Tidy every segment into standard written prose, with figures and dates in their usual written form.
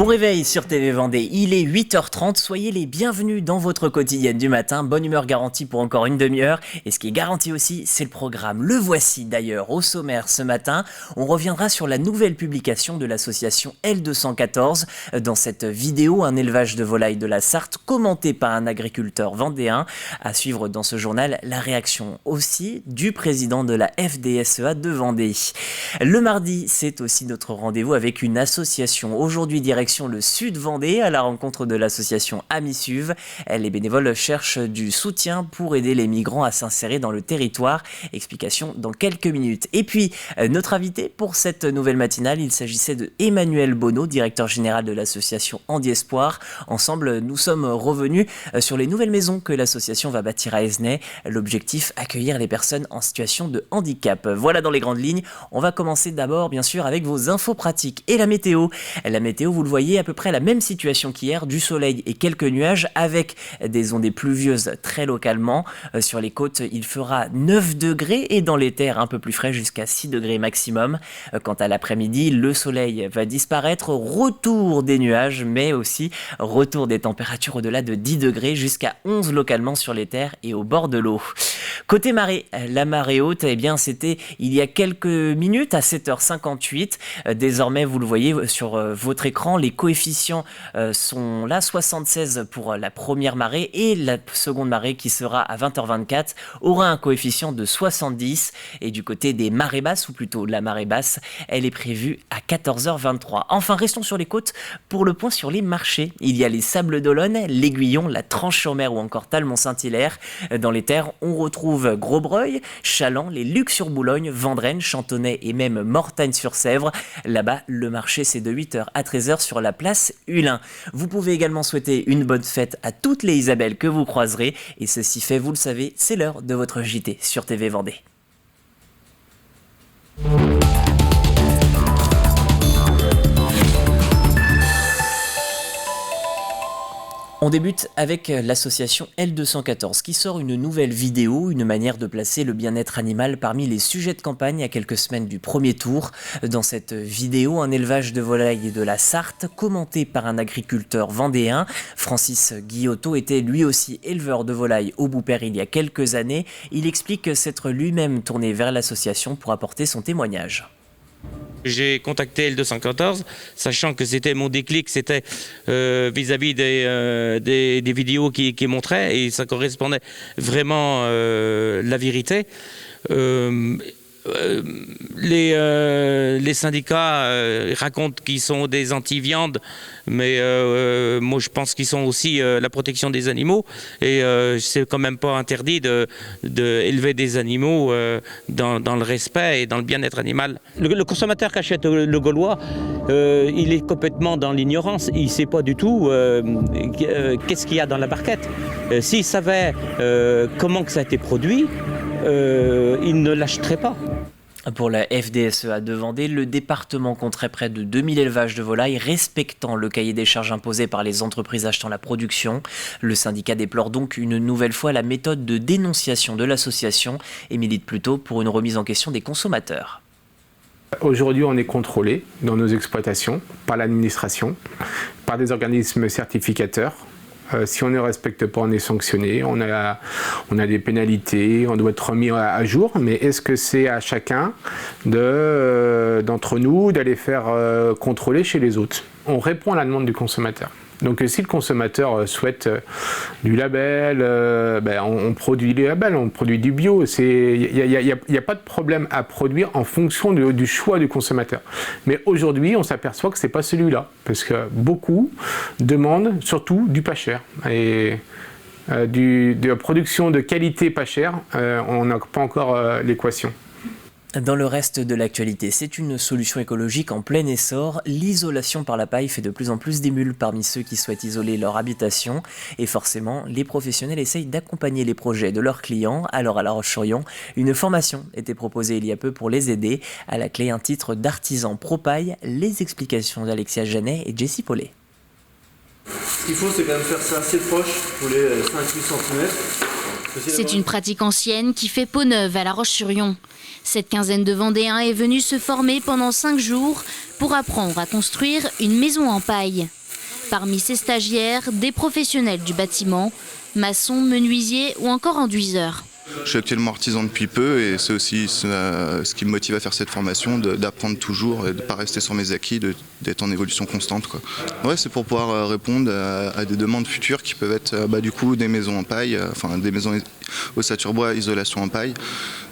Bon réveil sur TV Vendée, il est 8h30, soyez les bienvenus dans votre quotidienne du matin, bonne humeur garantie pour encore une demi-heure, et ce qui est garanti aussi, c'est le programme. Le voici d'ailleurs au sommaire ce matin, on reviendra sur la nouvelle publication de l'association L214. Dans cette vidéo, un élevage de volailles de la Sarthe commenté par un agriculteur vendéen. À suivre dans ce journal, la réaction aussi du président de la FDSEA de Vendée. Le mardi, c'est aussi notre rendez-vous avec une association. Aujourd'hui, direction le Sud Vendée à la rencontre de l'association AmiSuv. Les bénévoles cherchent du soutien pour aider les migrants à s'insérer dans le territoire. Explication dans quelques minutes. Et puis, notre invité pour cette nouvelle matinale, il s'agissait de Emmanuel Bonneau, directeur général de l'association Handi Espoir. Ensemble, nous sommes revenus sur les nouvelles maisons que l'association va bâtir à Esnay. L'objectif, accueillir les personnes en situation de handicap. Voilà dans les grandes lignes. On va commencer d'abord, bien sûr, avec vos infos pratiques et la météo. La météo, vous le voyez, à peu près la même situation qu'hier, du soleil et quelques nuages avec des ondées pluvieuses très localement. Sur les côtes, il fera 9 degrés et dans les terres un peu plus frais jusqu'à 6 degrés maximum. Quant à l'après-midi, le soleil va disparaître, retour des nuages, mais aussi retour des températures au-delà de 10 degrés jusqu'à 11 localement sur les terres et au bord de l'eau. Côté marée, la marée haute, eh bien, c'était il y a quelques minutes à 7h58. Désormais, vous le voyez sur votre écran, les coefficients sont là, 76 pour la première marée et la seconde marée qui sera à 20h24 aura un coefficient de 70. Et du côté des marées basses, ou plutôt la marée basse, elle est prévue à 14h23. Enfin, restons sur les côtes pour le point sur les marchés. Il y a les Sables d'Olonne, l'Aiguillon, la Tranche-sur-Mer ou encore Talmont-Saint-Hilaire. Dans les terres, on retrouve Grosbreuil, Chaland, les Lucs-sur-Boulogne, Vendrennes, Chantonnay et même Mortagne-sur-Sèvre. Là-bas, le marché c'est de 8h à 13h sur la place Hulin. Vous pouvez également souhaiter une bonne fête à toutes les Isabelles que vous croiserez. Et ceci fait, vous le savez, c'est l'heure de votre JT sur TV Vendée. On débute avec l'association L214 qui sort une nouvelle vidéo, une manière de placer le bien-être animal parmi les sujets de campagne à quelques semaines du premier tour. Dans cette vidéo, un élevage de volailles de la Sarthe commenté par un agriculteur vendéen. Francis Guillotot était lui aussi éleveur de volailles au Boupère il y a quelques années. Il explique s'être lui-même tourné vers l'association pour apporter son témoignage. J'ai contacté L214, sachant que c'était mon déclic, c'était vis-à-vis des vidéos qui montraient, et ça correspondait vraiment à la vérité. Les syndicats racontent qu'ils sont des anti-viande, mais moi je pense qu'ils sont aussi la protection des animaux, et c'est quand même pas interdit d'élever des animaux dans le respect et dans le bien-être animal. Le consommateur qui achète le Gaulois, il est complètement dans l'ignorance, il ne sait pas du tout qu'est-ce qu'il y a dans la barquette. S'il savait comment que ça a été produit, il ne l'achèterait pas. Pour la FDSEA de Vendée, le département compterait près de 2000 élevages de volailles respectant le cahier des charges imposé par les entreprises achetant la production. Le syndicat déplore donc une nouvelle fois la méthode de dénonciation de l'association et milite plutôt pour une remise en question des consommateurs. Aujourd'hui, on est contrôlé dans nos exploitations par l'administration, par des organismes certificateurs. Si on ne respecte pas, on est sanctionné, on a des pénalités, on doit être remis à jour, mais est-ce que c'est à chacun d'entre nous d'aller faire contrôler chez les autres? On répond à la demande du consommateur. Donc si le consommateur souhaite du label, on produit les labels, on produit du bio. Il n'y a pas de problème à produire en fonction du choix du consommateur. Mais aujourd'hui, on s'aperçoit que ce n'est pas celui-là. Parce que beaucoup demandent surtout du pas cher. Et de la production de qualité pas chère, on n'a pas encore l'équation. Dans le reste de l'actualité, c'est une solution écologique en plein essor. L'isolation par la paille fait de plus en plus d'émules parmi ceux qui souhaitent isoler leur habitation. Et forcément, les professionnels essayent d'accompagner les projets de leurs clients. Alors à La Roche-sur-Yon, une formation était proposée il y a peu pour les aider. À la clé, un titre d'artisan pro-paille. Les explications d'Alexia Janet et Jessie Paulet. Ce qu'il faut, c'est quand même faire ça assez proche, pour les 5-8 cm. C'est une pratique ancienne qui fait peau neuve à La Roche-sur-Yon. Cette quinzaine de Vendéens est venue se former pendant 5 jours pour apprendre à construire une maison en paille. Parmi ces stagiaires, des professionnels du bâtiment, maçons, menuisiers ou encore enduiseurs. Je suis actuellement artisan depuis peu et c'est aussi ce qui me motive à faire cette formation, d'apprendre toujours et de ne pas rester sur mes acquis, d'être en évolution constante, quoi. Ouais, c'est pour pouvoir répondre à des demandes futures qui peuvent être du coup des maisons en paille, des maisons ossature bois, isolation en paille,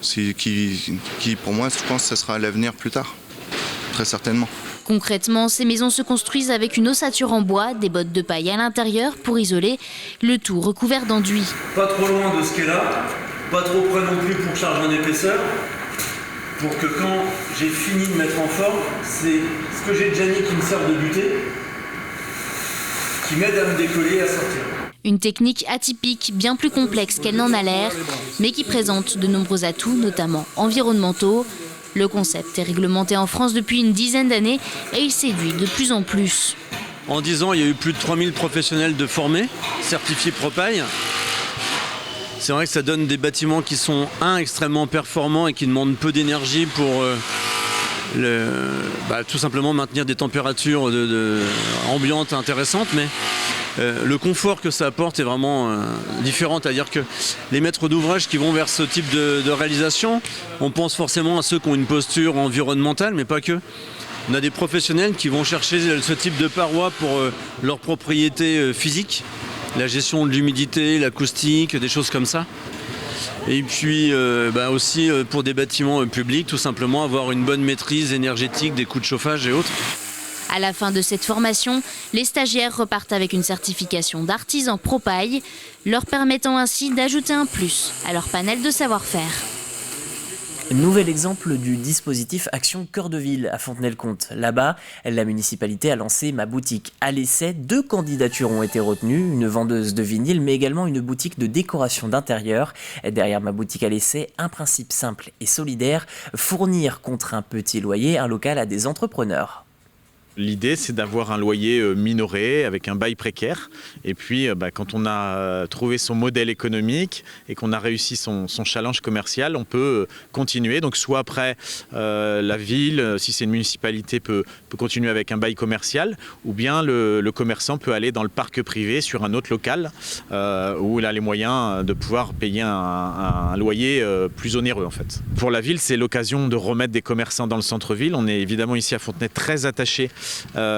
qui pour moi je pense que ça sera l'avenir plus tard, très certainement. Concrètement, ces maisons se construisent avec une ossature en bois, des bottes de paille à l'intérieur pour isoler, le tout recouvert d'enduit. Pas trop loin de ce qui est là, pas trop près non plus pour charger en épaisseur, pour que quand j'ai fini de mettre en forme, c'est ce que j'ai déjà mis qui me sert de butée, qui m'aide à me décoller et à sortir. Une technique atypique, bien plus complexe qu'elle n'en a l'air, mais qui présente de nombreux atouts, notamment environnementaux. Le concept est réglementé en France depuis une dizaine d'années et il séduit de plus en plus. En 10 ans, il y a eu plus de 3000 professionnels de formés, certifiés Propaille. C'est vrai que ça donne des bâtiments qui sont, extrêmement performants et qui demandent peu d'énergie pour tout simplement maintenir des températures ambiantes intéressantes. Mais le confort que ça apporte est vraiment différent. C'est-à-dire que les maîtres d'ouvrage qui vont vers ce type de réalisation, on pense forcément à ceux qui ont une posture environnementale, mais pas que. On a des professionnels qui vont chercher ce type de parois pour leurs propriétés physiques, la gestion de l'humidité, l'acoustique, des choses comme ça. Et puis aussi pour des bâtiments publics, tout simplement avoir une bonne maîtrise énergétique des coûts de chauffage et autres. À la fin de cette formation, les stagiaires repartent avec une certification d'artisan Propaille, leur permettant ainsi d'ajouter un plus à leur panel de savoir-faire. Nouvel exemple du dispositif Action Cœur de Ville à Fontenay-le-Comte. Là-bas, la municipalité a lancé Ma Boutique à l'essai. 2 candidatures ont été retenues, une vendeuse de vinyle, mais également une boutique de décoration d'intérieur. Derrière Ma Boutique à l'essai, un principe simple et solidaire, fournir contre un petit loyer un local à des entrepreneurs. L'idée, c'est d'avoir un loyer minoré avec un bail précaire. Et puis, quand on a trouvé son modèle économique et qu'on a réussi son challenge commercial, on peut continuer. Donc, soit après, la ville, si c'est une municipalité, peut continuer avec un bail commercial, ou bien le commerçant peut aller dans le parc privé sur un autre local où il a les moyens de pouvoir payer un loyer plus onéreux, en fait. Pour la ville, c'est l'occasion de remettre des commerçants dans le centre-ville. On est évidemment ici à Fontenay très attachés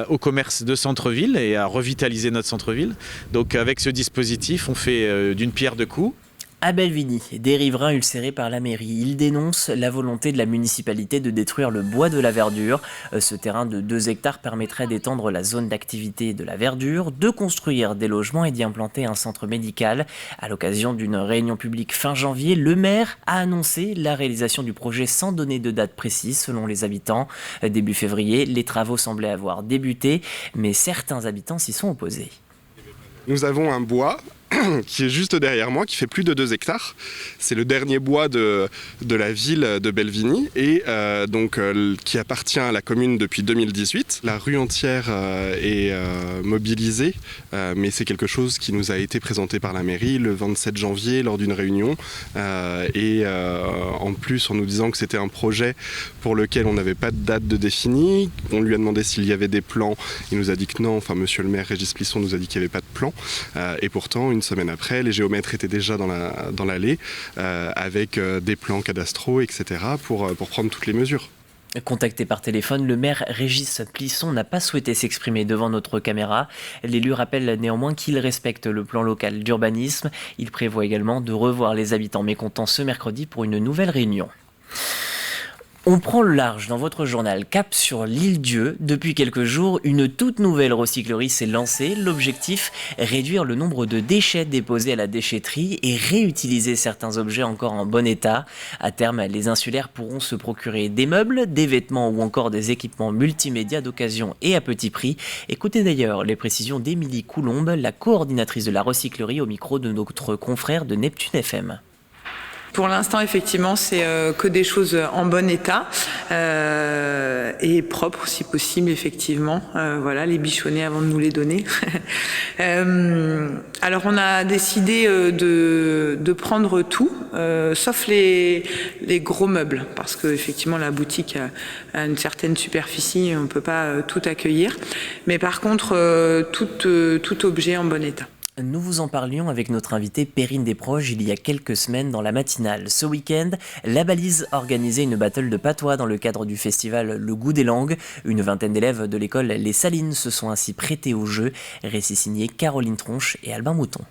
au commerce de centre-ville et à revitaliser notre centre-ville. Donc avec ce dispositif, on fait d'une pierre deux coups. À Belvigny, des riverains ulcérés par la mairie. Ils dénoncent la volonté de la municipalité de détruire le bois de la verdure. Ce terrain de 2 hectares permettrait d'étendre la zone d'activité de la verdure, de construire des logements et d'y implanter un centre médical. À l'occasion d'une réunion publique fin janvier, le maire a annoncé la réalisation du projet sans donner de date précise selon les habitants. Début février, les travaux semblaient avoir débuté, mais certains habitants s'y sont opposés. Nous avons un bois qui est juste derrière moi, qui fait plus de 2 hectares. C'est le dernier bois de la ville de Belvigny et qui appartient à la commune depuis 2018. La rue entière est mobilisée, mais c'est quelque chose qui nous a été présenté par la mairie le 27 janvier lors d'une réunion. En plus, en nous disant que c'était un projet pour lequel on n'avait pas de date de définie. On lui a demandé s'il y avait des plans. Il nous a dit que non. Enfin, monsieur le maire Régis Plisson nous a dit qu'il n'y avait pas de plan. Et pourtant, une semaine après, les géomètres étaient déjà dans l'allée avec des plans cadastraux, etc. pour prendre toutes les mesures. Contacté par téléphone, le maire Régis Plisson n'a pas souhaité s'exprimer devant notre caméra. L'élu rappelle néanmoins qu'il respecte le plan local d'urbanisme. Il prévoit également de revoir les habitants mécontents ce mercredi pour une nouvelle réunion. On prend le large dans votre journal, cap sur l'Île-Dieu. Depuis quelques jours, une toute nouvelle recyclerie s'est lancée. L'objectif, réduire le nombre de déchets déposés à la déchetterie et réutiliser certains objets encore en bon état. À terme, les insulaires pourront se procurer des meubles, des vêtements ou encore des équipements multimédia d'occasion et à petit prix. Écoutez d'ailleurs les précisions d'Émilie Coulombe, la coordinatrice de la recyclerie au micro de notre confrère de Neptune FM. Pour l'instant, effectivement, c'est que des choses en bon état et propres, si possible, effectivement. Voilà, les bichonner avant de nous les donner. Alors, on a décidé de prendre tout, sauf les gros meubles, parce que effectivement, la boutique a une certaine superficie, on ne peut pas tout accueillir. Mais par contre, tout objet en bon état. Nous vous en parlions avec notre invitée Perrine Desproges il y a quelques semaines dans la matinale. Ce week-end, La Balise organisait une battle de patois dans le cadre du festival Le Goût des Langues. Une vingtaine d'élèves de l'école Les Salines se sont ainsi prêtés au jeu. Récit signé Caroline Tronche et Albin Mouton.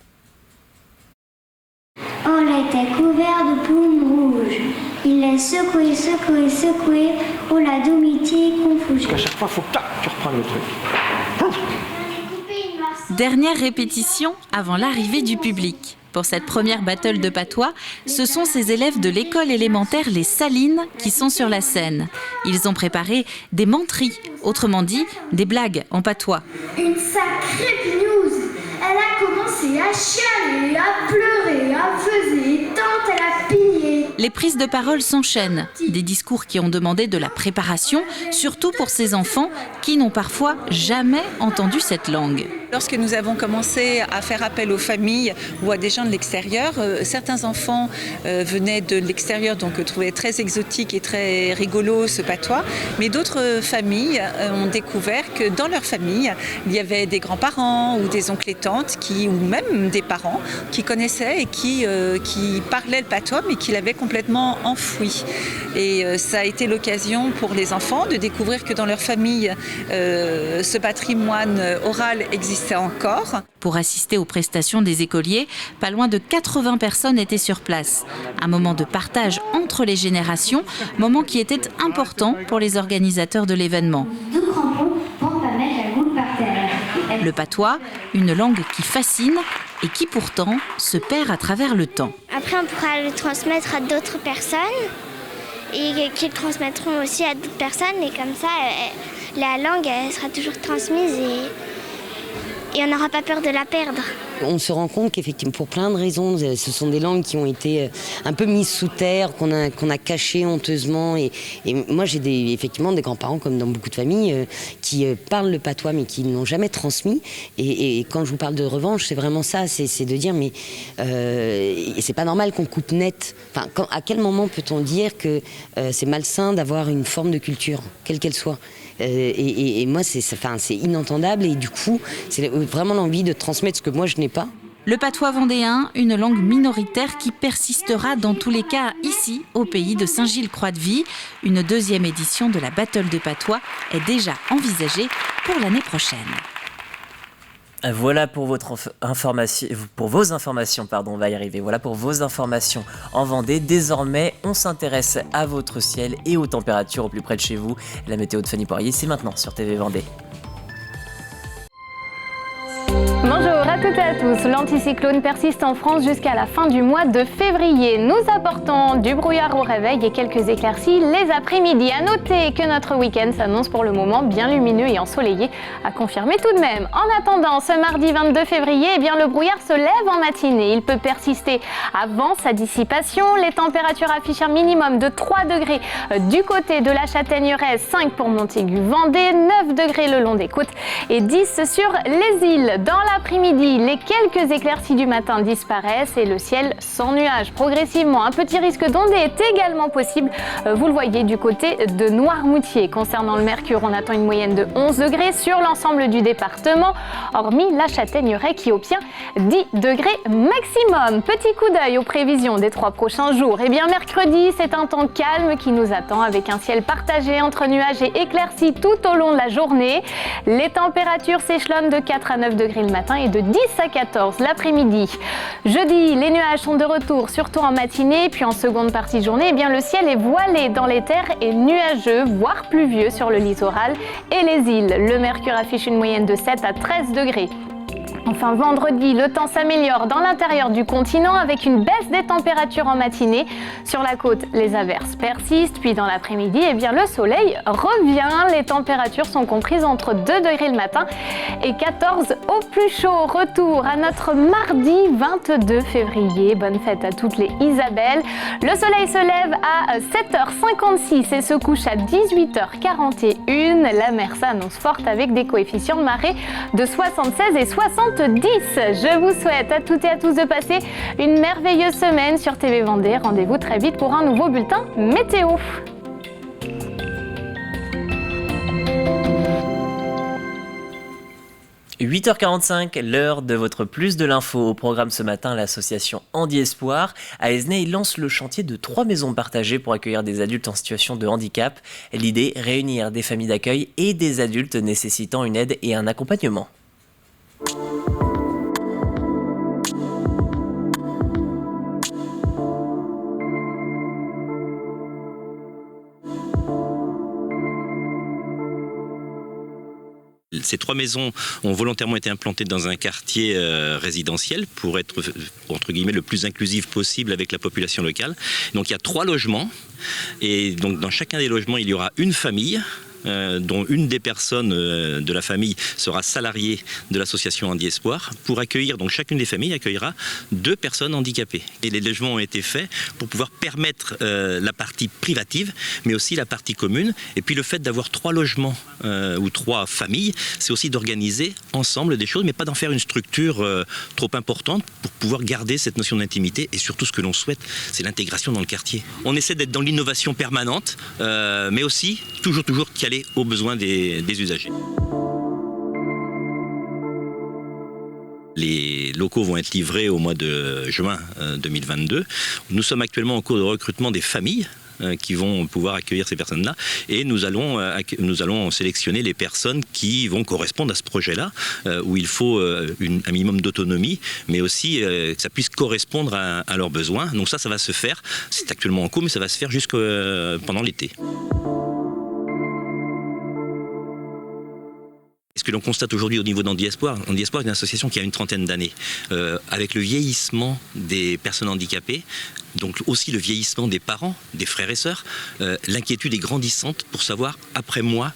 On était couvert de plumes rouges. Il les secouait, secouait, secouait. Oh la domitier confuse. Parce qu'à chaque fois, il faut que tu reprennes le truc. Dernière répétition avant l'arrivée du public. Pour cette première battle de patois, ce sont ces élèves de l'école élémentaire Les Salines qui sont sur la scène. Ils ont préparé des menteries, autrement dit des blagues en patois. Une sacrée pignouse. Elle a commencé à chialer, à pleurer, à faiser, tant elle a pigné. Les prises de parole s'enchaînent. Des discours qui ont demandé de la préparation, surtout pour ces enfants qui n'ont parfois jamais entendu cette langue. Lorsque nous avons commencé à faire appel aux familles ou à des gens de l'extérieur, certains enfants venaient de l'extérieur, donc trouvaient très exotique et très rigolo ce patois. Mais d'autres familles ont découvert que dans leur famille, il y avait des grands-parents ou des oncles et tantes ou même des parents qui connaissaient et qui parlaient le patois mais qui l'avaient complètement enfoui. Et ça a été l'occasion pour les enfants de découvrir que dans leur famille, ce patrimoine oral existait encore. Pour assister aux prestations des écoliers, pas loin de 80 personnes étaient sur place. Un moment de partage entre les générations, moment qui était important pour les organisateurs de l'événement. Deux crampons pour pas mettre la boule par terre. Le patois, une langue qui fascine et qui pourtant se perd à travers le temps. Après, on pourra le transmettre à d'autres personnes et qu'ils transmettront aussi à d'autres personnes. Et comme ça, la langue elle sera toujours transmise et on n'aura pas peur de la perdre. On se rend compte qu'effectivement, pour plein de raisons, ce sont des langues qui ont été un peu mises sous terre, qu'on a cachées honteusement. Et moi, j'ai effectivement des grands-parents, comme dans beaucoup de familles, qui parlent le patois, mais qui ne l'ont jamais transmis. Et quand je vous parle de revanche, c'est vraiment ça, c'est de dire, mais c'est pas normal qu'on coupe net. Enfin, à quel moment peut-on dire que c'est malsain d'avoir une forme de culture, quelle qu'elle soit ? Et moi, c'est inentendable. Et du coup, c'est vraiment l'envie de transmettre ce que moi, je n'ai pas. Le patois vendéen, une langue minoritaire qui persistera dans tous les cas ici, au pays de Saint-Gilles-Croix-de-Vie. Une deuxième édition de la Battle de patois est déjà envisagée pour l'année prochaine. Voilà pour vos informations, on va y arriver. Voilà pour vos informations en Vendée. Désormais, on s'intéresse à votre ciel et aux températures au plus près de chez vous. La météo de Fanny Poirier, c'est maintenant sur TV Vendée. Bonjour à toutes et à tous. L'anticyclone persiste en France jusqu'à la fin du mois de février. Nous apportons du brouillard au réveil et quelques éclaircies les après-midi. À noter que notre week-end s'annonce pour le moment bien lumineux et ensoleillé, à confirmer tout de même. En attendant, ce mardi 22 février, le brouillard se lève en matinée. Il peut persister avant sa dissipation. Les températures affichent un minimum de 3 degrés du côté de la Châtaigneraie, 5 pour Montaigu-Vendée, 9 degrés le long des côtes et 10 sur les îles. Dans l'après-midi, les quelques éclaircies du matin disparaissent et le ciel sans nuages. Progressivement, un petit risque d'ondée est également possible. Vous le voyez du côté de Noirmoutier. Concernant le mercure, on attend une moyenne de 11 degrés sur l'ensemble du département, hormis la Châtaigneraie qui obtient 10 degrés maximum. Petit coup d'œil aux prévisions des 3 prochains jours. Mercredi, c'est un temps calme qui nous attend avec un ciel partagé entre nuages et éclaircies tout au long de la journée. Les températures s'échelonnent de 4 à 9 degrés le matin et de 10 à 14 l'après-midi. Jeudi, les nuages sont de retour, surtout en matinée, puis en seconde partie de journée, le ciel est voilé dans les terres et nuageux, voire pluvieux sur le littoral et les îles. Le mercure affiche une moyenne de 7 à 13 degrés. Enfin, vendredi, le temps s'améliore dans l'intérieur du continent avec une baisse des températures en matinée. Sur la côte, les averses persistent, puis dans l'après-midi, le soleil revient. Les températures sont comprises entre 2 degrés le matin et 14 au plus chaud. Retour à notre mardi 22 février. Bonne fête à toutes les Isabelle. Le soleil se lève à 7h56 et se couche à 18h41. La mer s'annonce forte avec des coefficients de marée de 76 et 70. Je vous souhaite à toutes et à tous de passer une merveilleuse semaine sur TV Vendée. Rendez-vous très vite pour un nouveau bulletin météo. – 8h45, l'heure de votre plus de l'info. Au programme ce matin, l'association Handi Espoir à Esnay lance le chantier de 3 maisons partagées pour accueillir des adultes en situation de handicap. L'idée, réunir des familles d'accueil et des adultes nécessitant une aide et un accompagnement. Ces 3 maisons ont volontairement été implantées dans un quartier résidentiel pour être, entre guillemets, le plus inclusif possible avec la population locale. Donc il y a 3 logements et donc dans chacun des logements il y aura une famille. Dont une des personnes de la famille sera salariée de l'association Handi Espoir pour accueillir, donc chacune des familles accueillera 2 personnes handicapées. Et les logements ont été faits pour pouvoir permettre la partie privative, mais aussi la partie commune. Et puis le fait d'avoir 3 logements ou 3 familles, c'est aussi d'organiser ensemble des choses, mais pas d'en faire une structure trop importante pour pouvoir garder cette notion d'intimité. Et surtout ce que l'on souhaite, c'est l'intégration dans le quartier. On essaie d'être dans l'innovation permanente, mais aussi toujours calé aux besoins des usagers. Les locaux vont être livrés au mois de juin 2022. Nous sommes actuellement en cours de recrutement des familles qui vont pouvoir accueillir ces personnes-là et nous allons sélectionner les personnes qui vont correspondre à ce projet-là où il faut un minimum d'autonomie mais aussi que ça puisse correspondre à leurs besoins. Donc ça va se faire, c'est actuellement en cours mais ça va se faire jusque pendant l'été. Ce que l'on constate aujourd'hui au niveau d'Handi Espoir est une association qui a une 30aine d'années. Avec le vieillissement des personnes handicapées, donc aussi le vieillissement des parents, des frères et sœurs, l'inquiétude est grandissante pour savoir, après moi,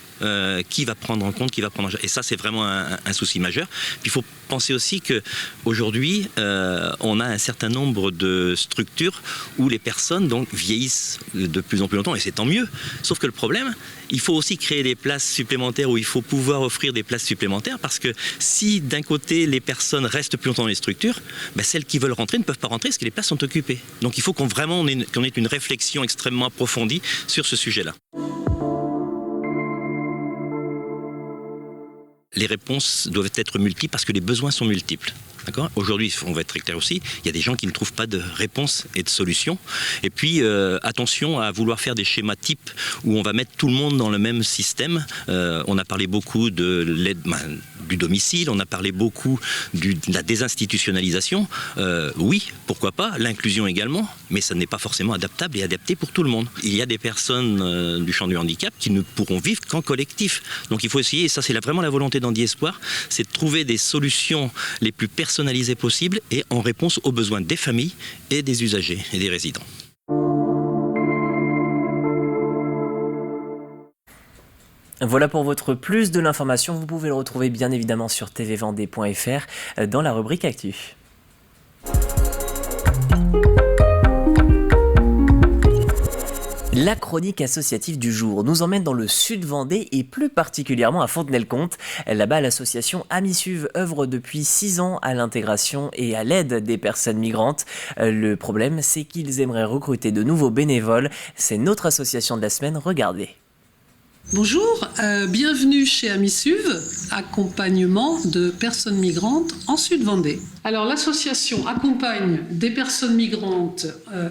qui va prendre en compte, qui va prendre en charge. Et ça, c'est vraiment un souci majeur. Puis il faut penser aussi qu'aujourd'hui, on a un certain nombre de structures où les personnes donc, vieillissent de plus en plus longtemps, et c'est tant mieux. Sauf que le problème, il faut aussi créer des places supplémentaires où il faut pouvoir offrir des places supplémentaires parce que si d'un côté les personnes restent plus longtemps dans les structures, celles qui veulent rentrer ne peuvent pas rentrer parce que les places sont occupées. Donc il faut qu'on ait une réflexion extrêmement approfondie sur ce sujet-là. Les réponses doivent être multiples parce que les besoins sont multiples. Aujourd'hui, on va être très clair aussi, il y a des gens qui ne trouvent pas de réponse et de solution. Et puis, attention à vouloir faire des schémas types où on va mettre tout le monde dans le même système. On a parlé beaucoup de l'aide du domicile, on a parlé beaucoup de la désinstitutionnalisation. Oui, pourquoi pas, l'inclusion également, mais ça n'est pas forcément adaptable et adapté pour tout le monde. Il y a des personnes du champ du handicap qui ne pourront vivre qu'en collectif. Donc il faut essayer, et ça c'est vraiment la volonté d'Handi Espoir, c'est de trouver des solutions les plus personnalisées possibles et en réponse aux besoins des familles et des usagers et des résidents. Voilà pour votre plus de l'information. Vous pouvez le retrouver bien évidemment sur tvvendée.fr dans la rubrique Actu. La chronique associative du jour nous emmène dans le sud Vendée et plus particulièrement à Fontenay-le-Comte. Là-bas, l'association Amisuv œuvre depuis 6 ans à l'intégration et à l'aide des personnes migrantes. Le problème, c'est qu'ils aimeraient recruter de nouveaux bénévoles. C'est notre association de la semaine, regardez. Bonjour, bienvenue chez Amisuv, accompagnement de personnes migrantes en Sud-Vendée. Alors l'association accompagne des personnes migrantes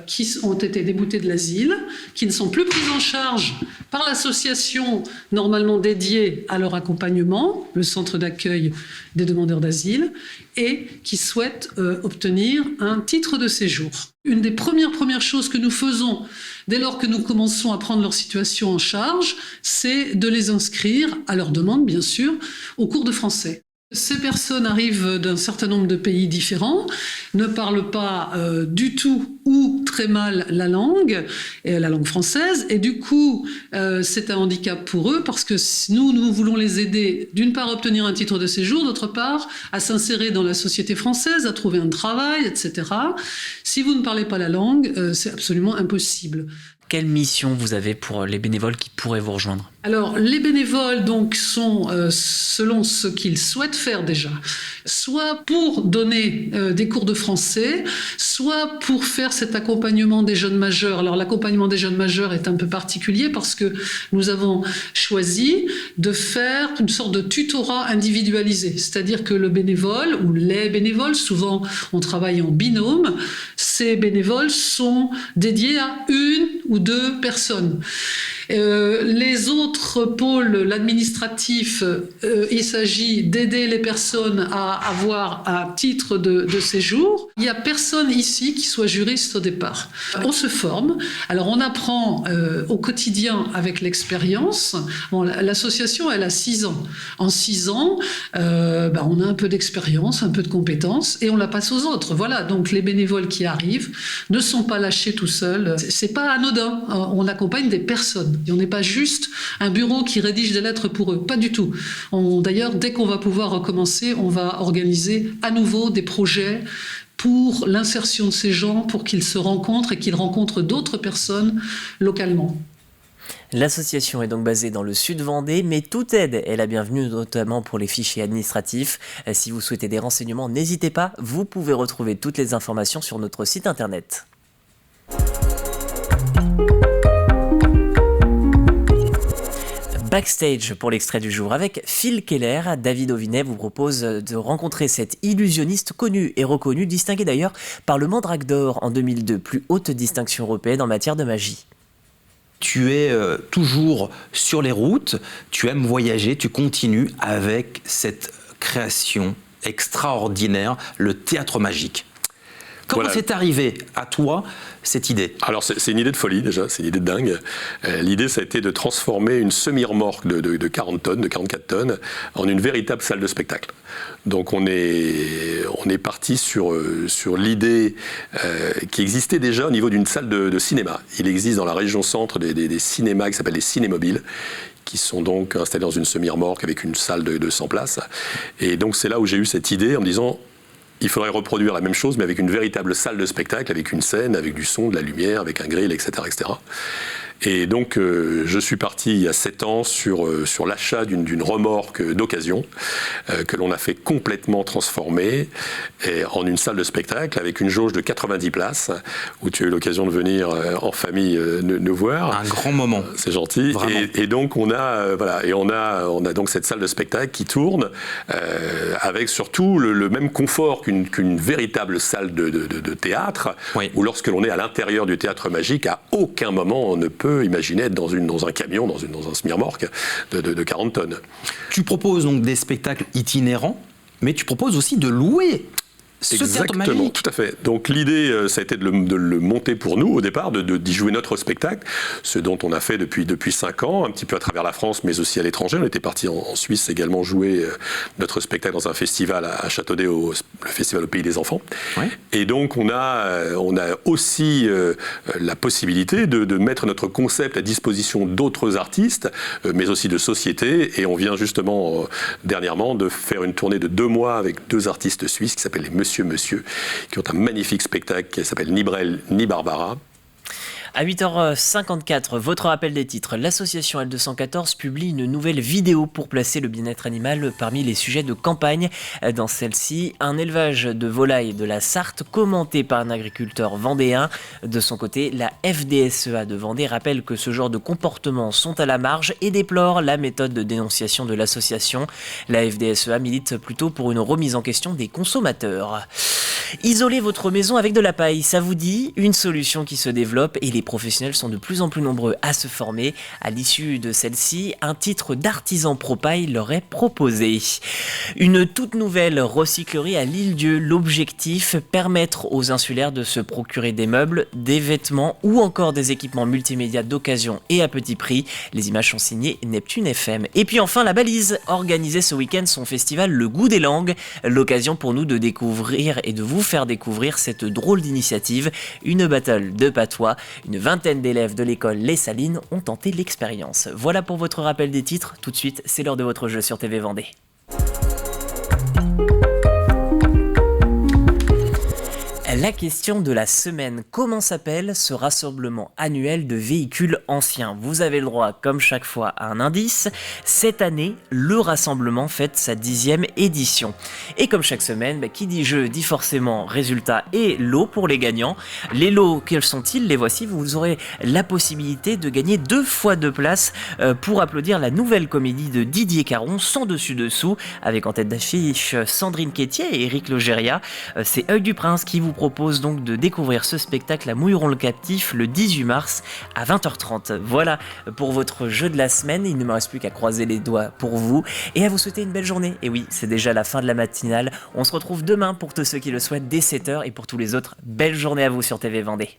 qui ont été déboutées de l'asile, qui ne sont plus prises en charge par l'association normalement dédiée à leur accompagnement, le centre d'accueil des demandeurs d'asile, et qui souhaitent obtenir un titre de séjour. Une des premières choses que nous faisons dès lors que nous commençons à prendre leur situation en charge, c'est de les inscrire, à leur demande bien sûr, au cours de français. Ces personnes arrivent d'un certain nombre de pays différents, ne parlent pas du tout ou très mal la langue française, et du coup c'est un handicap pour eux parce que nous voulons les aider d'une part à obtenir un titre de séjour, d'autre part à s'insérer dans la société française, à trouver un travail, etc. Si vous ne parlez pas la langue, c'est absolument impossible. Quelle mission vous avez pour les bénévoles qui pourraient vous rejoindre ? Alors, les bénévoles donc sont selon ce qu'ils souhaitent faire déjà, soit pour donner des cours de français, soit pour faire cet accompagnement des jeunes majeurs. Alors, l'accompagnement des jeunes majeurs est un peu particulier parce que nous avons choisi de faire une sorte de tutorat individualisé, c'est-à-dire que le bénévole ou les bénévoles, souvent on travaille en binôme, ces bénévoles sont dédiés à une ou deux personnes. Les autres pôles, l'administratif, il s'agit d'aider les personnes à avoir un titre de séjour. Il n'y a personne ici qui soit juriste au départ. On se forme, alors on apprend au quotidien avec l'expérience. Bon, l'association, elle a 6 ans. En 6 ans, on a un peu d'expérience, un peu de compétences, et on la passe aux autres. Voilà, donc les bénévoles qui arrivent ne sont pas lâchés tout seuls. C'est pas anodin, on accompagne des personnes. Et on n'est pas juste un bureau qui rédige des lettres pour eux, pas du tout. D'ailleurs, dès qu'on va pouvoir recommencer, on va organiser à nouveau des projets pour l'insertion de ces gens, pour qu'ils se rencontrent et qu'ils rencontrent d'autres personnes localement. L'association est donc basée dans le sud Vendée, mais toute aide est la bienvenue, notamment pour les fichiers administratifs. Si vous souhaitez des renseignements, n'hésitez pas, vous pouvez retrouver toutes les informations sur notre site internet. Backstage pour l'extrait du jour avec Phil Keller. David Auvinet vous propose de rencontrer cet illusionniste connu et reconnu, distingué d'ailleurs par le Mandrake d'Or en 2002, plus haute distinction européenne en matière de magie. Tu es toujours sur les routes, tu aimes voyager, tu continues avec cette création extraordinaire, le théâtre magique. Comment c'est arrivé à toi cette idée? Alors c'est une idée de folie déjà, c'est une idée de dingue. L'idée ça a été de transformer une semi-remorque de 40 tonnes, de 44 tonnes en une véritable salle de spectacle. Donc on est parti sur l'idée qui existait déjà au niveau d'une salle de cinéma. Il existe dans la région centre des cinémas qui s'appellent les cinémobiles, qui sont donc installés dans une semi-remorque avec une salle de 100 places. Et donc c'est là où j'ai eu cette idée en me disant il faudrait reproduire la même chose, mais avec une véritable salle de spectacle, avec une scène, avec du son, de la lumière, avec un grill, etc. etc. Et donc, je suis parti il y a 7 ans sur l'achat d'une remorque d'occasion que l'on a fait complètement transformer en une salle de spectacle avec une jauge de 90 places où tu as eu l'occasion de venir en famille nous voir. Un grand moment. C'est gentil. Et donc, on a donc cette salle de spectacle qui tourne avec surtout le même confort qu'une véritable salle de théâtre, oui. Où lorsque l'on est à l'intérieur du théâtre magique, à aucun moment on ne peut imaginer être dans un camion, dans un semi-remorque de 40 tonnes. Tu proposes donc des spectacles itinérants, mais tu proposes aussi de louer Exactement, tout à fait. Donc l'idée, ça a été de le monter pour nous au départ, d'y jouer notre spectacle, ce dont on a fait depuis 5 ans, un petit peu à travers la France, mais aussi à l'étranger. On était parti en Suisse également jouer notre spectacle dans un festival à Châteaudet, le festival au Pays des Enfants. Ouais. Et donc on a aussi la possibilité de mettre notre concept à disposition d'autres artistes, mais aussi de sociétés. Et on vient justement dernièrement de faire une tournée de 2 mois avec 2 artistes suisses qui s'appellent les Monsieur, qui ont un magnifique spectacle qui s'appelle Ni Brel, ni Barbara. À 8h54, votre rappel des titres. L'association L214 publie une nouvelle vidéo pour placer le bien-être animal parmi les sujets de campagne. Dans celle-ci, un élevage de volailles de la Sarthe commenté par un agriculteur vendéen. De son côté, la FDSEA de Vendée rappelle que ce genre de comportements sont à la marge et déplore la méthode de dénonciation de l'association. La FDSEA milite plutôt pour une remise en question des consommateurs. Isoler votre maison avec de la paille, ça vous dit? Une solution qui se développe et les professionnels sont de plus en plus nombreux à se former. À l'issue de celle-ci, un titre d'artisan pro paille leur est proposé. Une toute nouvelle recyclerie à l'Île-Dieu. L'objectif, permettre aux insulaires de se procurer des meubles, des vêtements ou encore des équipements multimédia d'occasion et à petit prix. Les images sont signées Neptune FM. Et puis enfin, la Balise organisait ce week-end son festival Le Goût des Langues. L'occasion pour nous de découvrir et de vous faire découvrir cette drôle d'initiative. Une battle de patois. Une vingtaine d'élèves de l'école Les Salines ont tenté l'expérience. Voilà pour votre rappel des titres. Tout de suite, c'est l'heure de votre jeu sur TV Vendée. La question de la semaine, comment s'appelle ce rassemblement annuel de véhicules anciens? Vous avez le droit, comme chaque fois, à un indice. Cette année, le rassemblement fête sa 10e édition. Et comme chaque semaine, qui dit jeu dit forcément résultat et lot pour les gagnants. Les lots, quels sont-ils? Les voici, vous aurez la possibilité de gagner 2 fois 2 places pour applaudir la nouvelle comédie de Didier Caron, Sans dessus-dessous, avec en tête d'affiche Sandrine Quétier et Éric Logéria. C'est Œil du Prince qui vous propose donc de découvrir ce spectacle à Mouilleron le Captif le 18 mars à 20h30. Voilà pour votre jeu de la semaine. Il ne me reste plus qu'à croiser les doigts pour vous et à vous souhaiter une belle journée. Et oui, c'est déjà la fin de la matinale. On se retrouve demain pour tous ceux qui le souhaitent dès 7h et pour tous les autres, belle journée à vous sur TV Vendée.